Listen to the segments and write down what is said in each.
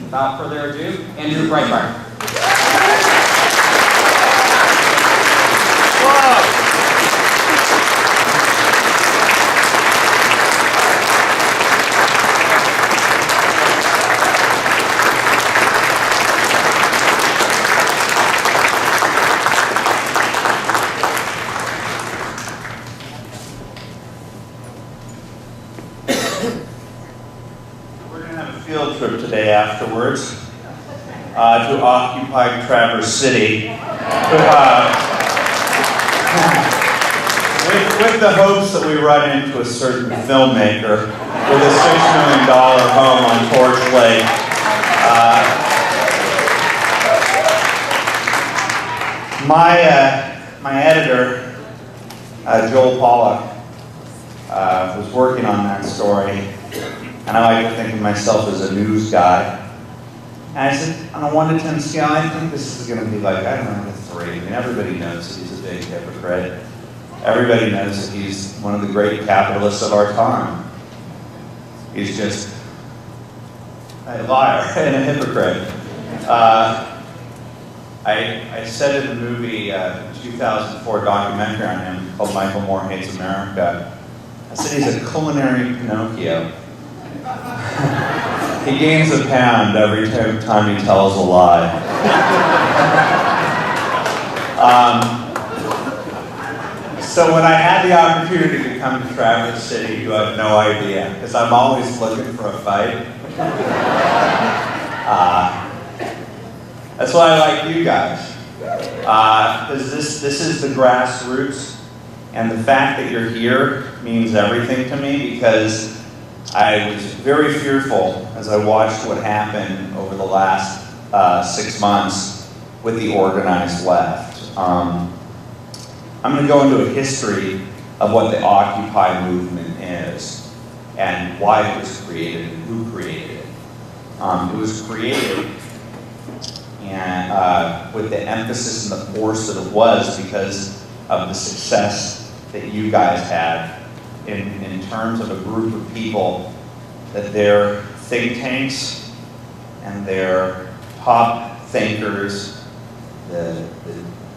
without further ado, Andrew Breitbart. Field trip today afterwards to occupy Traverse City with the hopes that we run into a certain filmmaker with a $6 million home on Torch Lake. My editor, Joel Pollack, was working on that story. And I like to think of myself as a news guy. And I said, on a 1 to 10 scale, I think this is going to be like, I don't know, a 3. I mean, everybody knows that he's a big hypocrite. Everybody knows that he's one of the great capitalists of our time. He's just a liar and a hypocrite. I said in the movie, 2004 documentary on him called Michael Moore Hates America, I said he's a culinary Pinocchio. He gains a pound every time he tells a lie. So when I had the opportunity to come to Traverse City, you have no idea, because I'm always looking for a fight. That's why I like you guys. Because this is the grassroots, and the fact that you're here means everything to me, because I was very fearful as I watched what happened over the last 6 months with the organized left. I'm going to go into a history of what the Occupy movement is and why it was created and who created it. It was created and with the emphasis and the force that it was because of the success that you guys had in terms of a group of people that their think tanks and their top thinkers, the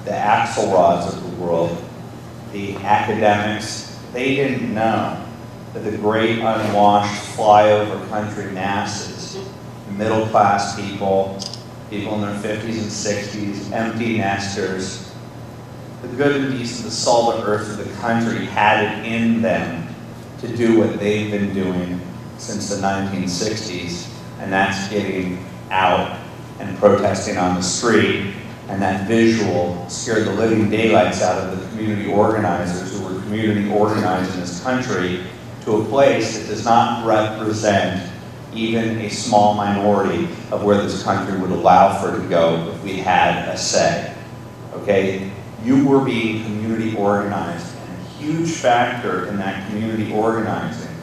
Axelrods of the world, the academics, they didn't know that the great unwashed flyover country masses, middle class people, people in their 50s and 60s, empty nesters, the good and decent, the salt earth of the country had it in them to do what they've been doing since the 1960s, and that's getting out and protesting on the street. And that visual scared the living daylights out of the community organizers who were community organizing this country to a place that does not represent even a small minority of where this country would allow for it to go if we had a say. Okay? You were being community organized, and a huge factor in that community organizing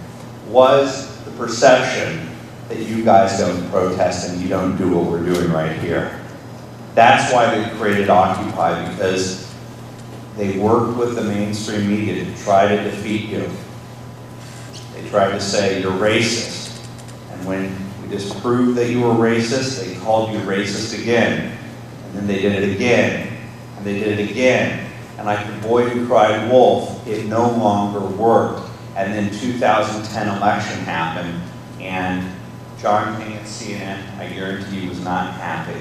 was the perception that you guys don't protest and you don't do what we're doing right here. That's why they created Occupy, because they worked with the mainstream media to try to defeat you. They tried to say you're racist, and when we disproved that you were racist, they called you racist again, and then they did it again. And they did it again, and like the boy who cried wolf, it no longer worked. And then 2010 election happened, and John King at CNN, I guarantee you, was not happy.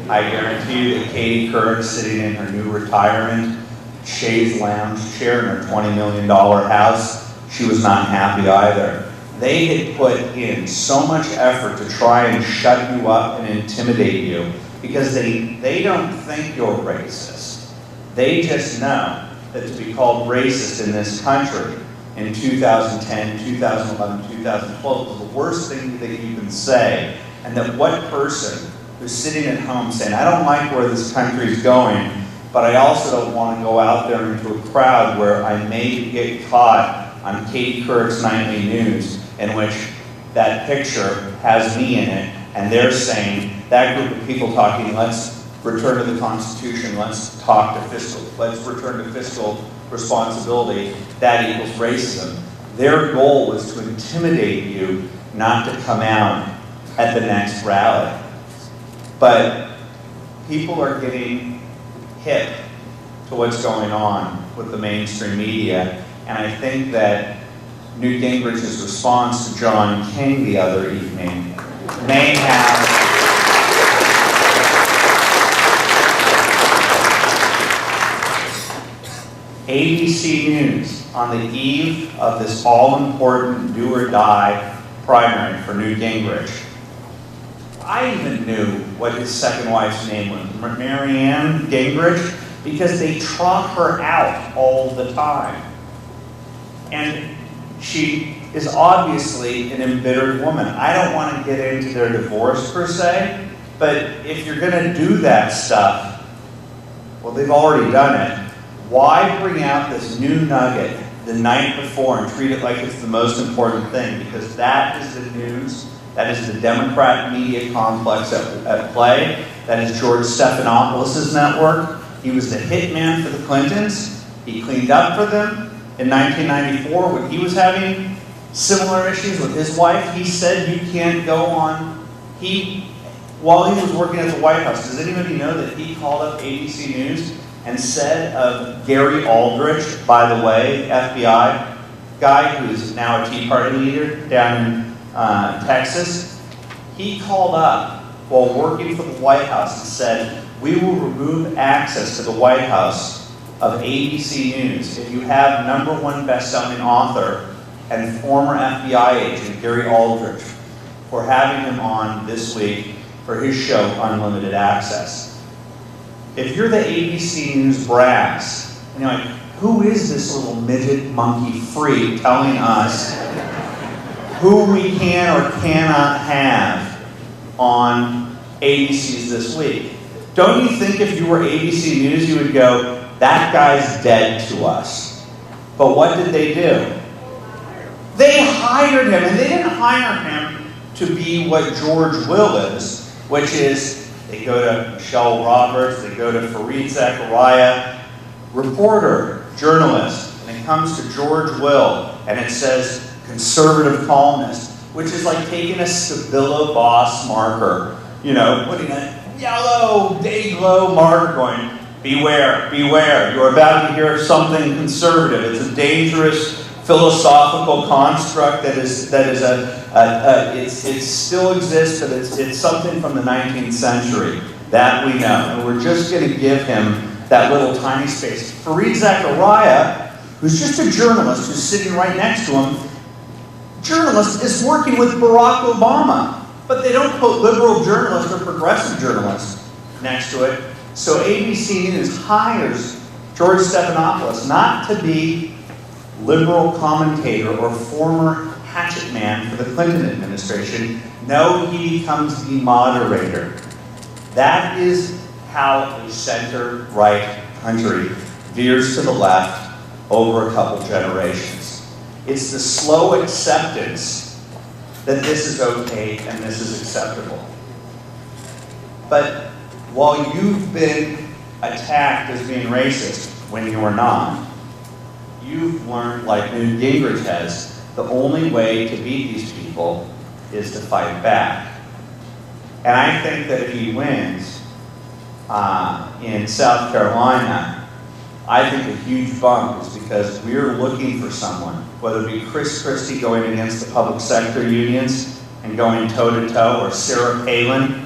I guarantee you that Katie Couric, sitting in her new retirement chaise lounge chair in her $20 million house, she was not happy either. They had put in so much effort to try and shut you up and intimidate you, because they don't think you're racist. They just know that to be called racist in this country in 2010, 2011, 2012 was the worst thing that you can say. And that what person who's sitting at home saying, I don't like where this country is going, but I also don't want to go out there into a crowd where I may get caught on Katie Couric's nightly news, in which that picture has me in it, and they're saying, that group of people talking, let's return to the Constitution, let's return to fiscal responsibility, that equals racism. Their goal was to intimidate you not to come out at the next rally. But people are getting hip to what's going on with the mainstream media, and I think that Newt Gingrich's response to John King the other evening may have ABC News on the eve of this all-important do-or-die primary for Newt Gingrich. I even knew what his second wife's name was, Marianne Gingrich, because they trot her out all the time. And she is obviously an embittered woman. I don't want to get into their divorce per se, but if you're going to do that stuff, well, they've already done it. Why bring out this new nugget the night before and treat it like it's the most important thing? Because that is the news. That is the Democrat media complex at play. That is George Stephanopoulos' network. He was the hitman for the Clintons. He cleaned up for them. In 1994, when he was having similar issues with his wife, he said you can't go on. While he was working at the White House, does anybody know that he called up ABC News and said of Gary Aldrich, by the way, FBI guy who's now a Tea Party leader down in Texas, he called up while working for the White House and said, we will remove access to the White House of ABC News if you have #1 best-selling author and former FBI agent Gary Aldrich for having him on this week for his show Unlimited Access. If you're the ABC News brass, and you're like, who is this little midget monkey freak telling us who we can or cannot have on ABC's This Week? Don't you think if you were ABC News, you would go, that guy's dead to us? But what did they do? They hired him, and they didn't hire him to be what George Will is, which is they go to Michelle Roberts, they go to Fareed Zakaria, reporter, journalist, and it comes to George Will, and it says conservative columnist, which is like taking a Stabilo Boss marker, putting a yellow, day-glow marker going, beware, beware, you're about to hear something conservative. It's a dangerous philosophical construct that it still exists, but it's something from the 19th century. That we know. And we're just going to give him that little tiny space. Fareed Zakaria, who's just a journalist who's sitting right next to him, journalist is working with Barack Obama. But they don't put liberal journalist or progressive journalist next to it. So ABC News hires George Stephanopoulos not to be liberal commentator or former hatchet man for the Clinton administration. No, he becomes the moderator. That is how a center-right country veers to the left over a couple generations. It's the slow acceptance that this is okay and this is acceptable. But while you've been attacked as being racist when you are not, you've learned, like Newt Gingrich has, the only way to beat these people is to fight back. And I think that if he wins in South Carolina, I think a huge bump is because we're looking for someone, whether it be Chris Christie going against the public sector unions and going toe-to-toe, or Sarah Palin.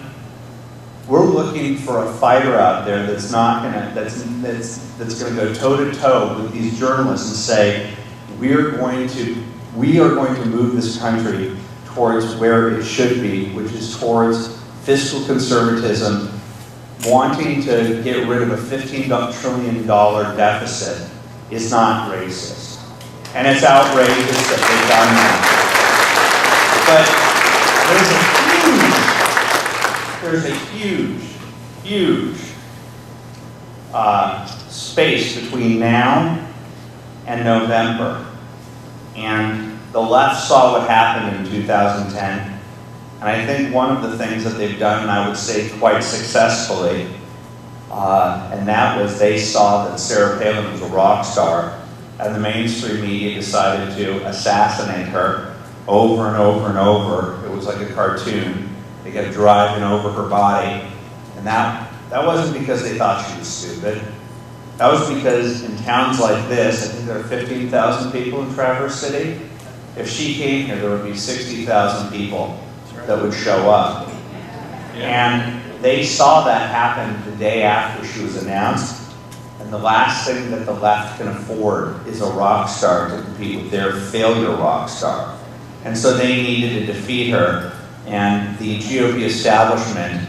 We're looking for a fighter out there that's going to go toe-to-toe with these journalists and say, we are going to move this country towards where it should be, which is towards fiscal conservatism, wanting to get rid of a $15 trillion deficit is not racist. And it's outrageous that they've done that. But there's a huge space between now and November. And the left saw what happened in 2010. And I think one of the things that they've done, and I would say quite successfully, and that was they saw that Sarah Palin was a rock star, and the mainstream media decided to assassinate her over and over and over. It was like a cartoon. They kept driving over her body, And that wasn't because they thought she was stupid. That was because in towns like this, I think there are 15,000 people in Traverse City. If she came here, there would be 60,000 people that would show up. And they saw that happen the day after she was announced. And the last thing that the left can afford is a rock star to compete with their failure rock star. And so they needed to defeat her. And the GOP establishment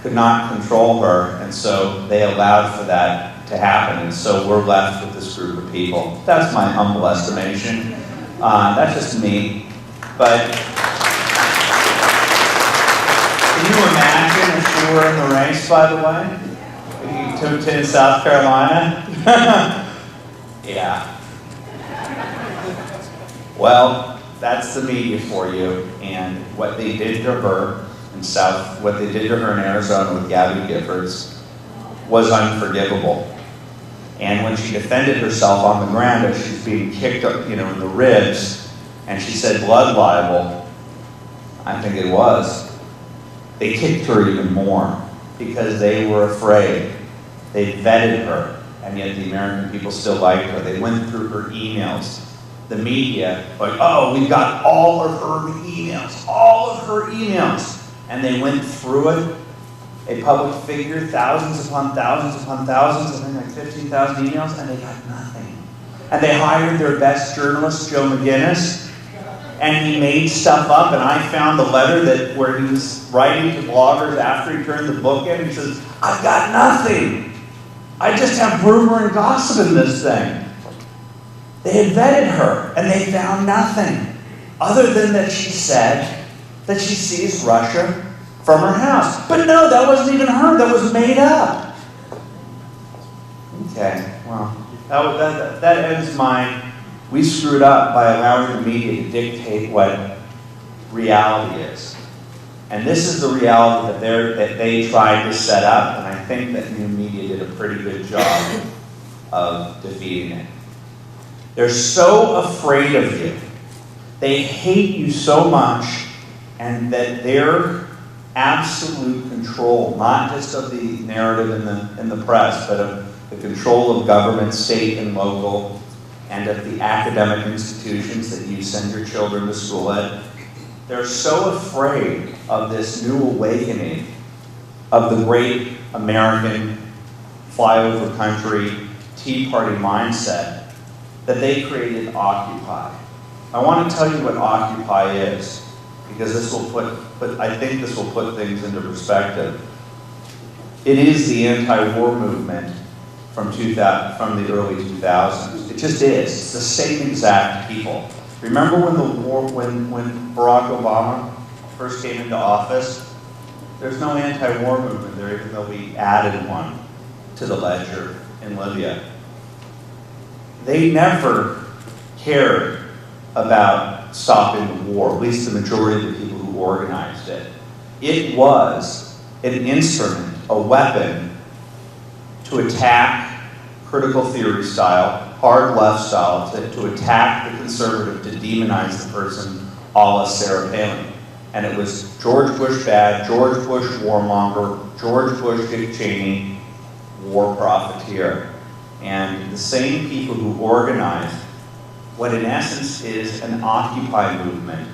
could not control her. And so they allowed for that to happen. And so we're left with this group of people. That's my humble estimation. That's just me. But can you imagine if she were in the race, by the way? In South Carolina? Yeah. Well, that's the media for you. And what they did to her what they did to her in Arizona with Gabby Giffords was unforgivable. And when she defended herself on the ground as she's being kicked up, in the ribs, and she said blood libel, I think it was, they kicked her even more because they were afraid. They vetted her, and yet the American people still liked her. They went through her emails. The media, we've got all of her emails. And they went through it. A public figure, thousands upon thousands upon thousands, I think like 15,000 emails, and they got nothing. And they hired their best journalist, Joe McGinnis, and he made stuff up, and I found the letter where he was writing to bloggers after he turned the book in. He says, I've got nothing. I just have rumor and gossip in this thing. They had vetted her, and they found nothing, other than that she said that she sees Russia from her house. But no, that wasn't even her. That was made up. Okay, well, that ends we screwed up by allowing the media to dictate what reality is. And this is the reality that they tried to set up, and I think that new media did a pretty good job of defeating it. They're so afraid of you. They hate you so much, and that their absolute control, not just of the narrative in the press, but of the control of government, state and local, and of the academic institutions that you send your children to school at. They're so afraid of this new awakening of the great American flyover country Tea Party mindset that they created Occupy. I want to tell you what Occupy is, because I think this will put things into perspective. It is the anti-war movement from the early 2000s. It just is. It's the same exact people. Remember when Barack Obama first came into office? There's no anti-war movement there, even though we added one to the ledger in Libya. They never cared about stopping the war, at least the majority of the people who organized it. It was an instrument, a weapon, to attack critical theory style, hard left style, to attack the conservative, to demonize the person a la Sarah Palin. And it was George Bush bad, George Bush warmonger, George Bush Dick Cheney, war profiteer. And the same people who organized what in essence is an Occupy movement.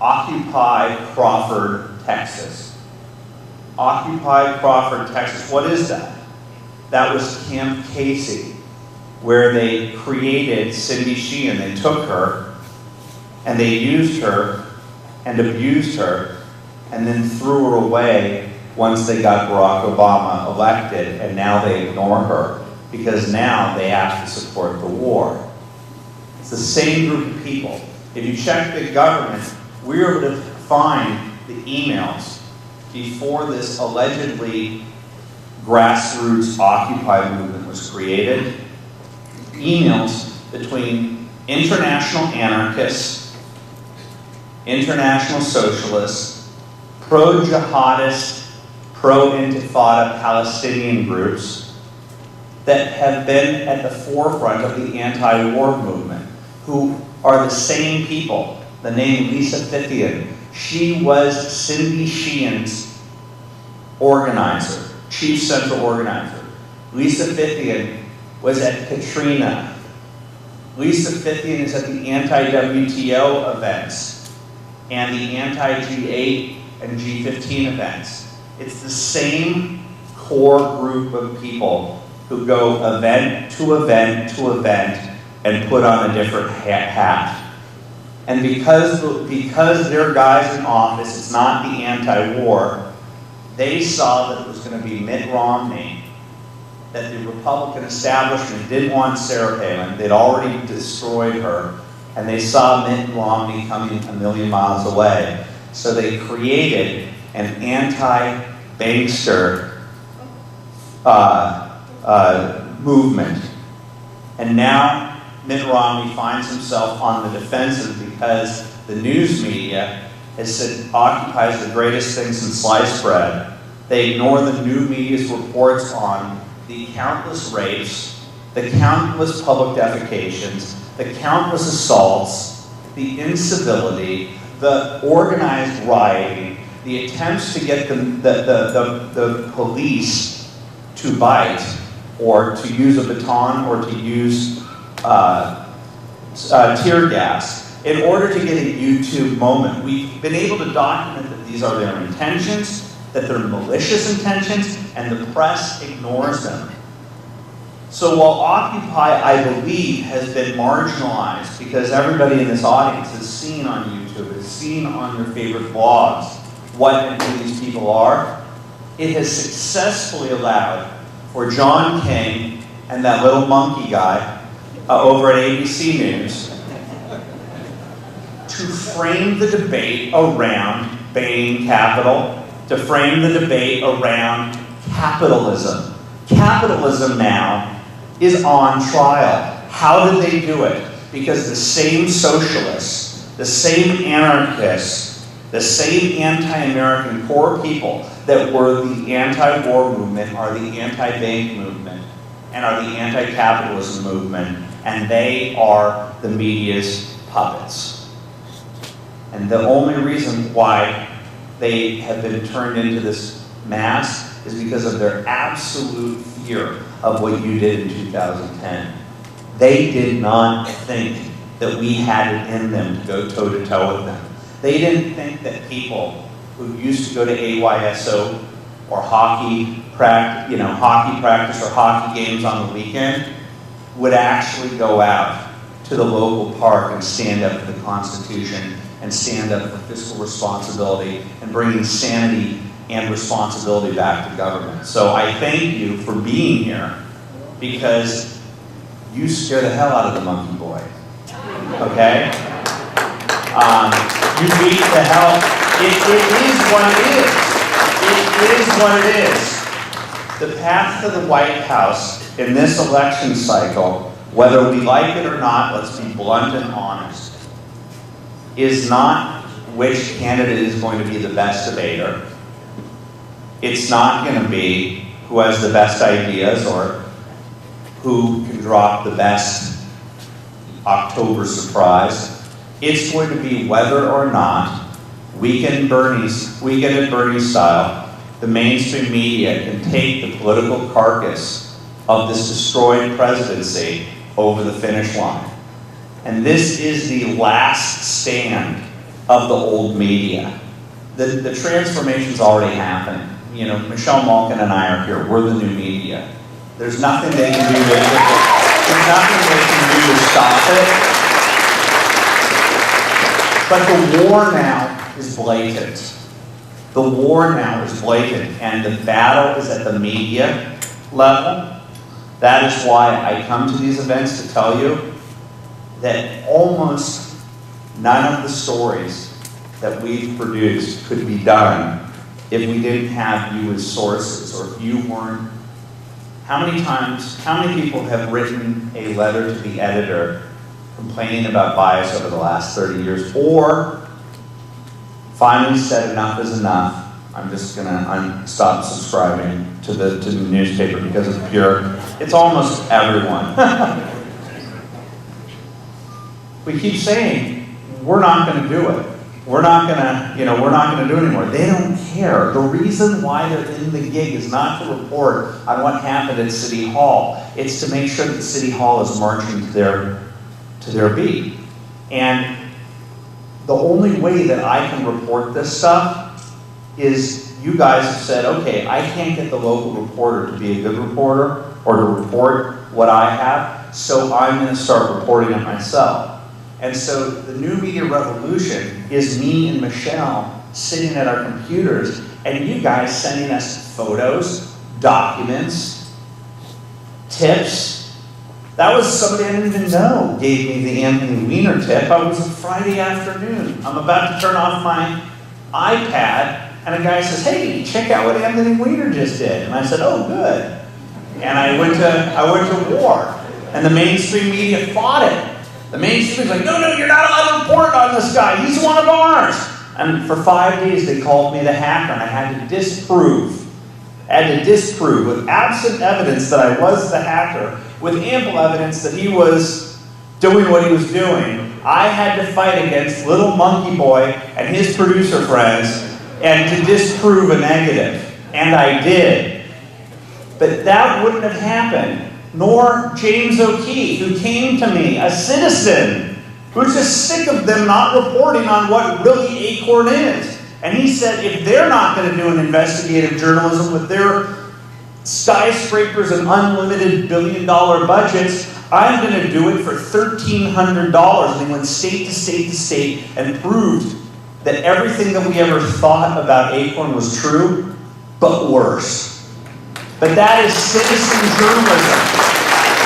Occupy Crawford, Texas. Occupy Crawford, Texas. What is that? That was Camp Casey, where they created Cindy Sheehan. They took her, and they used her, and abused her, and then threw her away once they got Barack Obama elected, and now they ignore her, because now they have to support the war. It's the same group of people. If you check the government, we were able to find the emails before this allegedly grassroots Occupy movement was created. Emails between international anarchists, international socialists, pro-jihadist, pro-intifada Palestinian groups that have been at the forefront of the anti-war movement, who are the same people. The name Lisa Fithian, she was Cindy Sheehan's organizer. chief central organizer. Lisa Fithian was at Katrina. Lisa Fithian is at the anti-WTO events and the anti-G8 and G15 events. It's the same core group of people who go event to event to event and put on a different hat. And because they're guys in office, it's not the anti-war, they saw that it was going to be Mitt Romney, that the Republican establishment didn't want Sarah Palin. They'd already destroyed her, and they saw Mitt Romney coming a million miles away. So they created an anti-bankster movement. And now Mitt Romney finds himself on the defensive because the news media has said occupies the greatest thing since sliced bread. They ignore the new media's reports on the countless rapes, the countless public defecations, the countless assaults, the incivility, the organized rioting, the attempts to get the police to bite or to use a baton or to use tear gas in order to get a YouTube moment. We've been able to document that these are their intentions, that they're malicious intentions, and the press ignores them. So while Occupy, I believe, has been marginalized because everybody in this audience has seen on YouTube, has seen on your favorite blogs what and who these people are, it has successfully allowed for John King and that little monkey guy over at ABC News to frame the debate around Bain Capital, to frame the debate around capitalism. Capitalism now is on trial. How did they do it? Because the same socialists, the same anarchists, the same anti-American core people that were the anti-war movement are the anti-bank movement and are the anti-capitalism movement, and they are the media's puppets. And the only reason why they have been turned into this mass is because of their absolute fear of what you did in 2010. They did not think that we had it in them to go toe-to-toe with them. They didn't think that people who used to go to AYSO or hockey practice or hockey games on the weekend would actually go out to the local park and stand up for the Constitution and stand up for fiscal responsibility and bringing sanity and responsibility back to government. So I thank you for being here because you scare the hell out of the monkey boy. Okay? You beat the hell. It is what it is. It is what it is. The path to the White House in this election cycle, whether we like it or not, let's be blunt and honest, is not which candidate is going to be the best debater. It's not going to be who has the best ideas or who can drop the best October surprise. It's going to be whether or not Weekend at Bernie's style, the mainstream media can take the political carcass of this destroyed presidency over the finish line. And this is the last stand of the old media. The transformation's already happened. You know, Michelle Malkin and I are here. We're the new media. There's nothing they can do to stop it. But the war now is blatant. The war now is blatant, and the battle is at the media level. That is why I come to these events to tell you that almost none of the stories that we've produced could be done if we didn't have you as sources, or if you weren't. How many people have written a letter to the editor complaining about bias over the last 30 years, or finally said enough is enough, I'm just going to stop subscribing to the newspaper because it's pure. It's almost everyone. We keep saying, we're not going to do it. we're not gonna do anymore. They don't care. The reason why they're in the gig is not to report on what happened at City Hall. It's to make sure that City Hall is marching to their beat. And the only way that I can report this stuff is you guys have said, okay, I can't get the local reporter to be a good reporter or to report what I have, so I'm going to start reporting it myself. And so the new media revolution is me and Michelle sitting at our computers and you guys sending us photos, documents, tips. That was somebody I didn't even know gave me the Anthony Weiner tip. It was a Friday afternoon. I'm about to turn off my iPad and a guy says, hey, check out what Anthony Weiner just did. And I said, oh, good. And I went to war. And the mainstream media fought it. The mainstream was like, no, you're not allowed to report on this guy. He's one of ours. And for 5 days, they called me the hacker, and I had to disprove with absent evidence that I was the hacker, with ample evidence that he was doing what he was doing. I had to fight against Little Monkey Boy and his producer friends and to disprove a negative. And I did. But that wouldn't have happened. Nor James O'Keefe, who came to me, a citizen, who's just sick of them not reporting on what really Acorn is. And he said, if they're not going to do an investigative journalism with their skyscrapers and unlimited billion-dollar budgets, I'm going to do it for $1,300. And he went state to state to state and proved that everything that we ever thought about Acorn was true, but worse. But that is citizen journalism.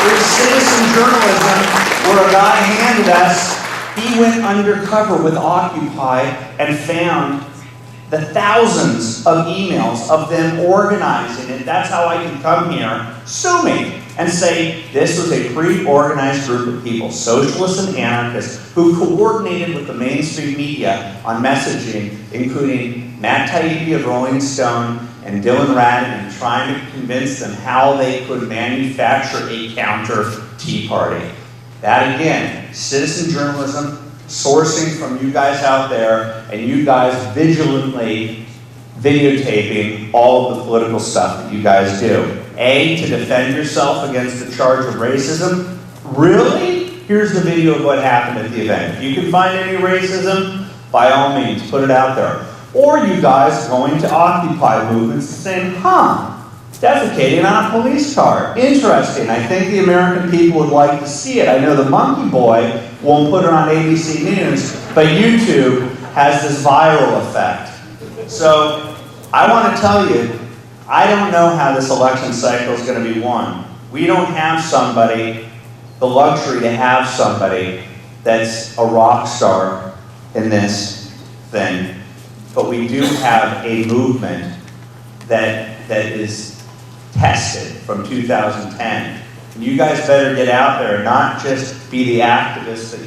There's citizen journalism where a guy handed us, he went undercover with Occupy and found the thousands of emails of them organizing it. That's how I can come here, sue me, and say this was a pre-organized group of people, socialists and anarchists, who coordinated with the mainstream media on messaging, including Matt Taibbi of Rolling Stone and Dylan Radin, trying to convince them how they could manufacture a counter Tea Party. That again, citizen journalism, sourcing from you guys out there, and you guys vigilantly videotaping all of the political stuff that you guys do. A, to defend yourself against the charge of racism. Really? Here's the video of what happened at the event. If you can find any racism, by all means, put it out there. Or you guys going to Occupy movements and saying, defecating on a police car. Interesting. I think the American people would like to see it. I know the Monkey Boy won't put it on ABC News, but YouTube has this viral effect. So I want to tell you, I don't know how this election cycle is going to be won. We don't have somebody, the luxury to have somebody that's a rock star in this thing. But we do have a movement that is tested from 2010. And you guys better get out there and not just be the activists that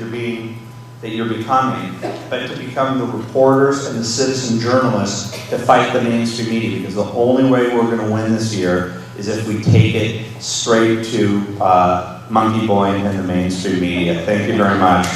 you're becoming, but to become the reporters and the citizen journalists to fight the mainstream media, because the only way we're going to win this year is if we take it straight to Monkey Boy and the mainstream media. Thank you very much.